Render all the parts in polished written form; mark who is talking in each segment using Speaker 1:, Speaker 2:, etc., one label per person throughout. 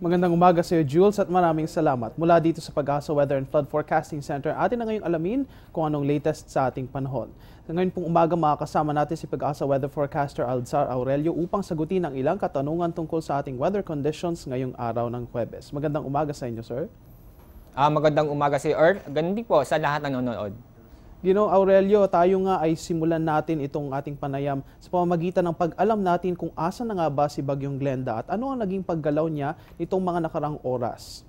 Speaker 1: Magandang umaga sa iyo, Jules, at maraming salamat. Mula dito sa Pag-asa Weather and Flood Forecasting Center, atin na ngayong alamin kung anong latest sa ating panahon. Ngayon pong umaga makakasama natin si Pag-asa Weather Forecaster Alzar Aurelio upang sagutin ang ilang katanungan tungkol sa ating weather conditions ngayong araw ng Huwebes. Magandang umaga sa inyo, sir.
Speaker 2: Magandang umaga si Earth. Ganun din po sa lahat ng nanonood.
Speaker 1: Aurelio, tayo nga ay simulan natin itong ating panayam sa pamamagitan ng pag-alam natin kung asan na nga ba si Bagyong Glenda at ano ang naging paggalaw niya nitong mga nakarang oras.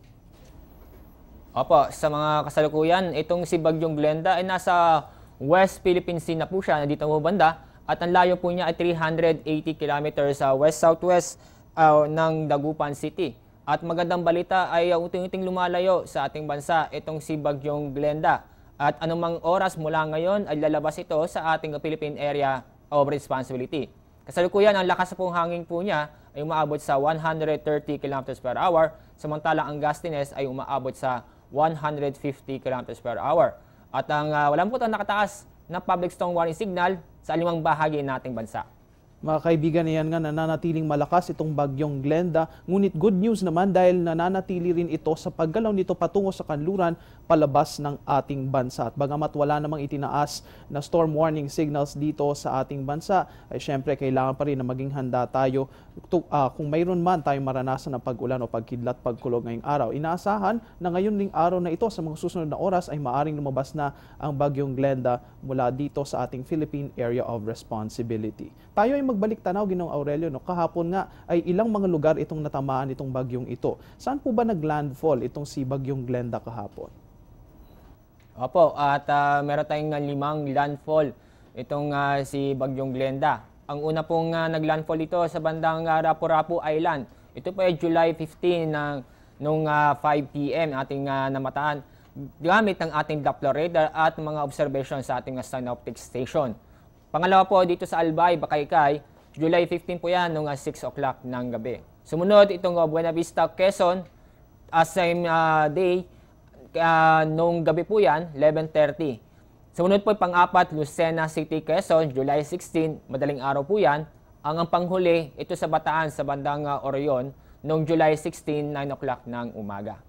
Speaker 2: Opo, sa mga kasalukuyan, itong si Bagyong Glenda ay nasa West Philippine Sea na po siya, dito mo banda, at ang layo po niya ay 380 kilometers sa west-southwest ng Dagupan City. At magandang balita ay unti-unting lumalayo sa ating bansa itong si Bagyong Glenda. At anumang oras mula ngayon ay lalabas ito sa ating Philippine Area of Responsibility. Kasalukuyan, ang lakas pong hangin po niya ay umaabot sa 130 km per hour, samantalang ang gustiness ay umaabot sa 150 km per hour. At ang walang po nakataas na public storm warning signal sa 5 bahagi ng ating bansa.
Speaker 1: Mga kaibigan, yan nga nananatiling malakas itong Bagyong Glenda. Ngunit good news naman dahil nananatili rin ito sa paggalaw nito patungo sa kanluran palabas ng ating bansa. At bagamat wala namang itinaas na storm warning signals dito sa ating bansa, ay syempre kailangan pa rin na maging handa tayo kung mayroon man tayong maranasan ng pag-ulan o pagkidlat, pagkulog ngayong araw. Inaasahan na ngayon ding araw na ito sa mga susunod na oras ay maaring lumabas na ang Bagyong Glenda mula dito sa ating Philippine Area of Responsibility. Tayo ay magbalik tanaw, Ginoong Aurelio, kahapon nga ay ilang mga lugar itong natamaan itong bagyong ito. Saan po ba naglandfall itong si Bagyong Glenda kahapon?
Speaker 2: Opo, at meron tayong 5 landfall itong si Bagyong Glenda. Ang una pong naglandfall ito sa bandang Rapu-Rapu Island. Ito po ay July 15 noong 5 p.m. ating namataan gamit ng ating Doppler radar at mga observation sa ating synoptic station. Pangalawa po dito sa Albay, Bakaykay, July 15 po yan noong 6 o'clock ng gabi. Sumunod itong Buena Vista, Quezon, same day, noong gabi po yan, 11:30. Sumunod po pang-apat, Lucena City, Quezon, July 16, madaling araw po yan. Ang panghuli, ito sa Bataan, sa bandang Orion, noong July 16, 9 o'clock ng umaga.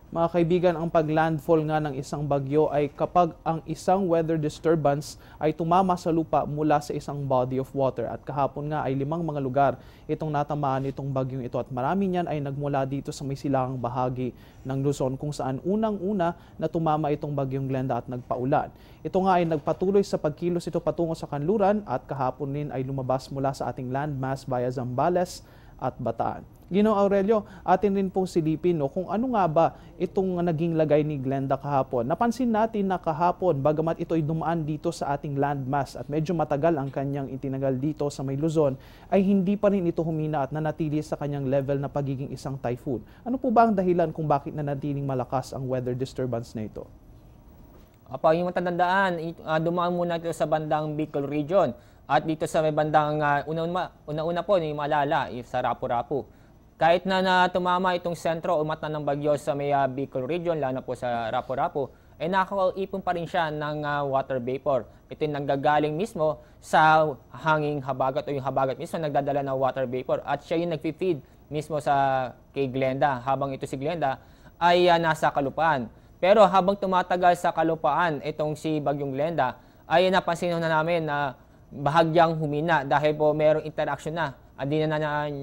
Speaker 1: Mga kaibigan, ang paglandfall nga ng isang bagyo ay kapag ang isang weather disturbance ay tumama sa lupa mula sa isang body of water. At kahapon nga ay 5 mga lugar itong natamaan itong bagyong ito. At marami niyan ay nagmula dito sa may silangang bahagi ng Luzon kung saan unang-una na tumama itong Bagyong Glenda at nagpaulan. Ito nga ay nagpatuloy sa pagkilos ito patungo sa kanluran at kahapon din ay lumabas mula sa ating landmass via Zambales at Bataan. Ginoong Aurelio, atin rin pong silipin kung ano nga ba itong naging lagay ni Glenda kahapon. Napansin natin na kahapon, bagamat ito'y dumaan dito sa ating landmass at medyo matagal ang kanyang itinagal dito sa may Luzon, ay hindi pa rin ito humina at nanatili sa kanyang level na pagiging isang typhoon. Ano po ba ang dahilan kung bakit nanatiling malakas ang weather disturbance na ito?
Speaker 2: Yung matandaan, dumaan muna ito sa bandang Bicol region. At dito sa may bandang una-una po, yung maalala, sa Rapu-Rapu. Kahit na tumama itong sentro o mata ng bagyo sa may Bicol region, lalo po sa Rapu-Rapu, ay nakakaipon pa rin siya ng water vapor. Ito yung nanggagaling mismo sa hanging habagat o yung habagat mismo nagdadala ng water vapor. At siya yung nagfi-feed mismo kay Glenda habang ito si Glenda ay nasa kalupaan. Pero habang tumatagal sa kalupaan itong si Bagyong Glenda, ay napansin na namin na bahagyang humina dahil po mayroong interaction na. Hindi na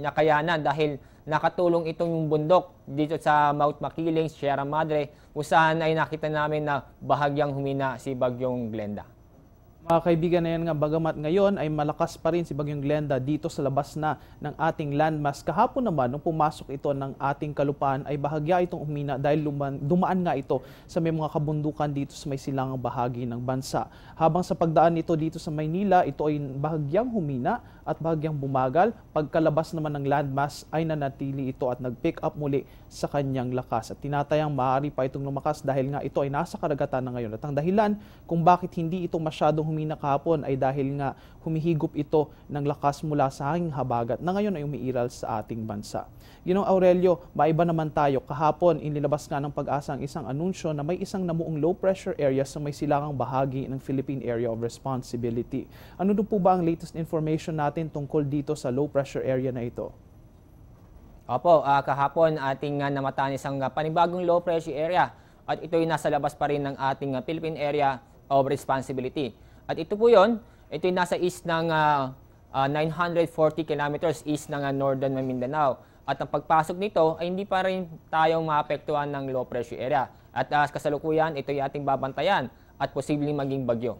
Speaker 2: nakayanan dahil nakatulong itong bundok dito sa Mount Makiling, Sierra Madre, kung saan ay nakita namin na bahagyang humina si Bagyong Glenda.
Speaker 1: Mga kaibigan, na yan nga, bagamat ngayon ay malakas pa rin si Bagyong Glenda dito sa labas na ng ating landmass. Kahapon naman, nung pumasok ito ng ating kalupaan, ay bahagya itong humina dahil dumaan nga ito sa may mga kabundukan dito sa may silangang bahagi ng bansa. Habang sa pagdaan nito dito sa Maynila, ito ay bahagyang humina at bahagyang bumagal. Pagkalabas naman ng landmass ay nanatili ito at nag-pick up muli sa kanyang lakas. At tinatayang maaari pa itong lumakas dahil nga ito ay nasa karagatan na ngayon. At ang dahilan kung bakit hindi ito masyadong humina kahapon ay dahil nga humihigop ito ng lakas mula sa hanging habagat na ngayon ay umiiral sa ating bansa. Ginoong Aurelio, maiba naman tayo. Kahapon, inilabas nga ng Pag-asa ang isang anunsyo na may isang namuong low pressure area sa may silangang bahagi ng Philippine Area of Responsibility. Ano po ba ang latest information natin tungkol dito sa low pressure area na ito?
Speaker 2: Opo, kahapon ating namataan isang panibagong low pressure area at ito'y nasa labas pa rin ng ating Philippine Area of Responsibility. At ito po yun, ito'y nasa east ng 940 kilometers east ng Northern Mindanao. At ang pagpasok nito ay hindi pa rin tayong maapektuhan ng low pressure area. At kasalukuyan, ito'y ating babantayan at posibleng maging bagyo.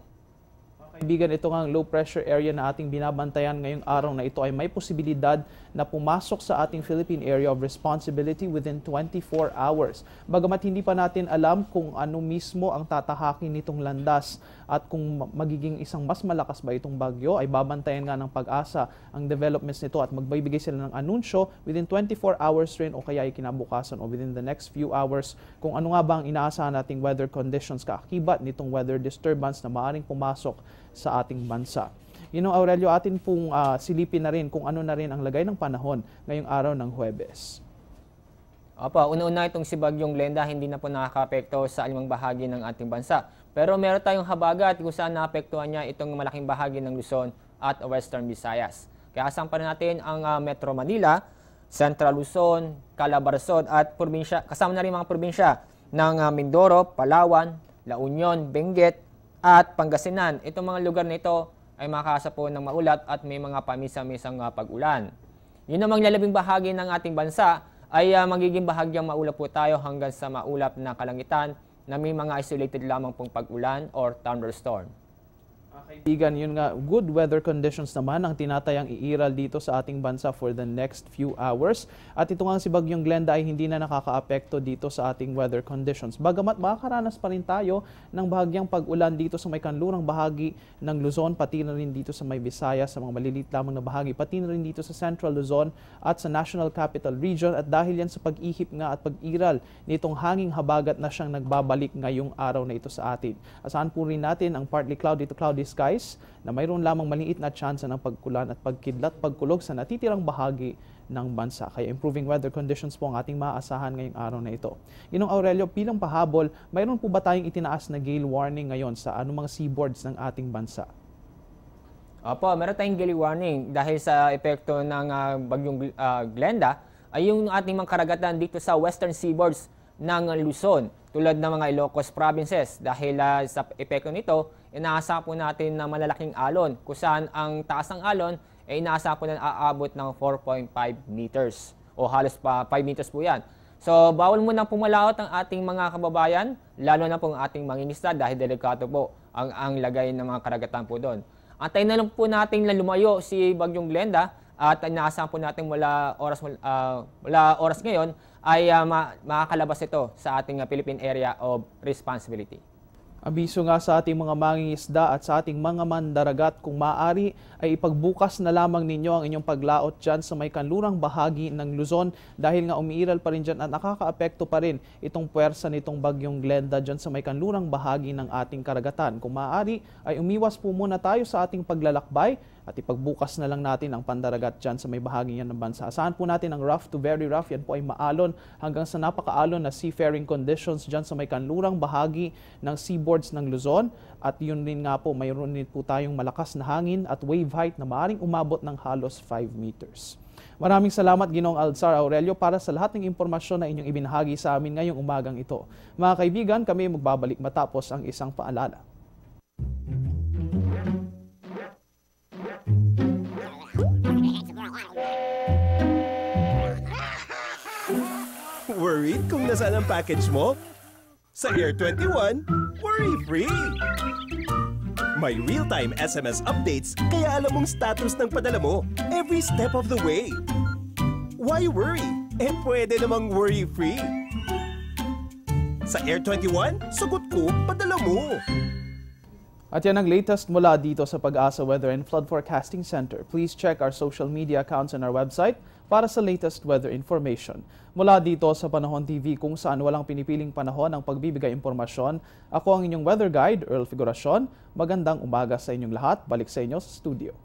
Speaker 1: Kaibigan, ito ang low pressure area na ating binabantayan ngayong araw na ito ay may posibilidad na pumasok sa ating Philippine Area of Responsibility within 24 hours. Bagamat hindi pa natin alam kung ano mismo ang tatahakin nitong landas at kung magiging isang mas malakas ba itong bagyo, ay babantayan nga ng Pag-asa ang developments nito at magbibigay sila ng anunsyo within 24 hours rin o kaya ay kinabukasan o within the next few hours kung ano nga ba ang inaasahan nating weather conditions kaakibat nitong weather disturbance na maaaring pumasok sa ating bansa. Aurelio, atin pong silipin na rin kung ano na rin ang lagay ng panahon ngayong araw ng Huwebes.
Speaker 2: Opo, una-una itong si Bagyong Glenda hindi na po nakaka-apekto sa alimang bahagi ng ating bansa. Pero meron tayong habagat kung saan naapektuhan niya itong malaking bahagi ng Luzon at Western Visayas. Kaya asahan pa rin natin ang Metro Manila, Central Luzon, Calabarzon at probinsya, kasama na rin mga probinsya ng Mindoro, Palawan, La Union, Benguet, at Pangasinan. Itong mga lugar nito ay makakasa po ng maulap at may mga pamisa-misang pag-ulan. Yun namang lalabing bahagi ng ating bansa ay magiging bahagyang maulap po tayo hanggang sa maulap na kalangitan na may mga isolated lamang pong pag-ulan or thunderstorm.
Speaker 1: Kaibigan, yun nga, good weather conditions naman ang tinatayang iiral dito sa ating bansa for the next few hours. At ito nga si Bagyong Glenda ay hindi na nakakaapekto dito sa ating weather conditions. Bagamat makakaranas pa rin tayo ng bahagyang pag-ulan dito sa may kanlurang bahagi ng Luzon, pati na rin dito sa may Visayas, sa mga maliliit lamang na bahagi, pati na rin dito sa Central Luzon at sa National Capital Region. At dahil yan sa pag-ihip nga at pag-iral nitong hanging habagat na siyang nagbabalik ngayong araw na ito sa atin. Asahan po rin natin ang partly cloudy to cloudy skies na mayroon lamang maliit na tsansa ng pagkulan at pagkidlat pagkulog sa natitirang bahagi ng bansa. Kaya improving weather conditions po ang ating maaasahan ngayong araw na ito. Ginong Aurelio, bilang pahabol, mayroon po ba tayong itinaas na gale warning ngayon sa anumang seaboards ng ating bansa?
Speaker 2: Opo, meron tayong gale warning dahil sa epekto ng Bagyong Glenda ay yung ating mga karagatan dito sa western seaboards ng Luzon tulad ng mga Ilocos provinces dahil sa epekto nito, inaasa po natin na malalaking alon kung saan ang taas ng alon ay inaasa po na aabot ng 4.5 meters o halos pa 5 meters po yan. So bawal muna pumalaot ang ating mga kababayan, lalo na po ang ating mangingisda dahil delikado po ang lagay ng mga karagatan po doon. Antayin na lang po natin na lumayo si Bagyong Glenda at inaasahan po natin mula oras ngayon ay makakalabas ito sa ating Philippine Area of Responsibility.
Speaker 1: Abiso nga sa ating mga mangingisda at sa ating mga mandaragat kung maaari ay ipagbukas na lamang ninyo ang inyong paglaot dyan sa may kanlurang bahagi ng Luzon dahil nga umiiral pa rin dyan at nakakaapekto pa rin itong puwersa nitong Bagyong Glenda dyan sa may kanlurang bahagi ng ating karagatan. Kung maaari ay umiwas po muna tayo sa ating paglalakbay at ipagbukas na lang natin ang pandaragat dyan sa may bahagi yan ng bansa. Asahan po natin ang rough to very rough. Yan po ay maalon hanggang sa napakaalon na seafaring conditions dyan sa may kanlurang bahagi ng seaboards ng Luzon. At yun din nga po, mayroon din po tayong malakas na hangin at wave height na maaaring umabot ng halos 5 meters. Maraming salamat Ginoong Alzar Aurelio para sa lahat ng impormasyon na inyong ibinahagi sa amin ngayong umagang ito. Mga kaibigan, kami magbabalik matapos ang isang paalala.
Speaker 3: Worried kung nasaan ang package mo? Sa Air 21, worry-free! May real-time SMS updates kaya alam mong status ng padala mo every step of the way. Why worry? Pwede namang worry-free. Sa Air 21, sagot ko, padala mo!
Speaker 1: At yan ang latest mula dito sa Pag-asa Weather and Flood Forecasting Center. Please check our social media accounts and our website para sa latest weather information. Mula dito sa Panahon TV kung saan walang pinipiling panahon ang pagbibigay impormasyon, ako ang inyong weather guide, Earl Figuracion. Magandang umaga sa inyong lahat. Balik sa inyo sa studio.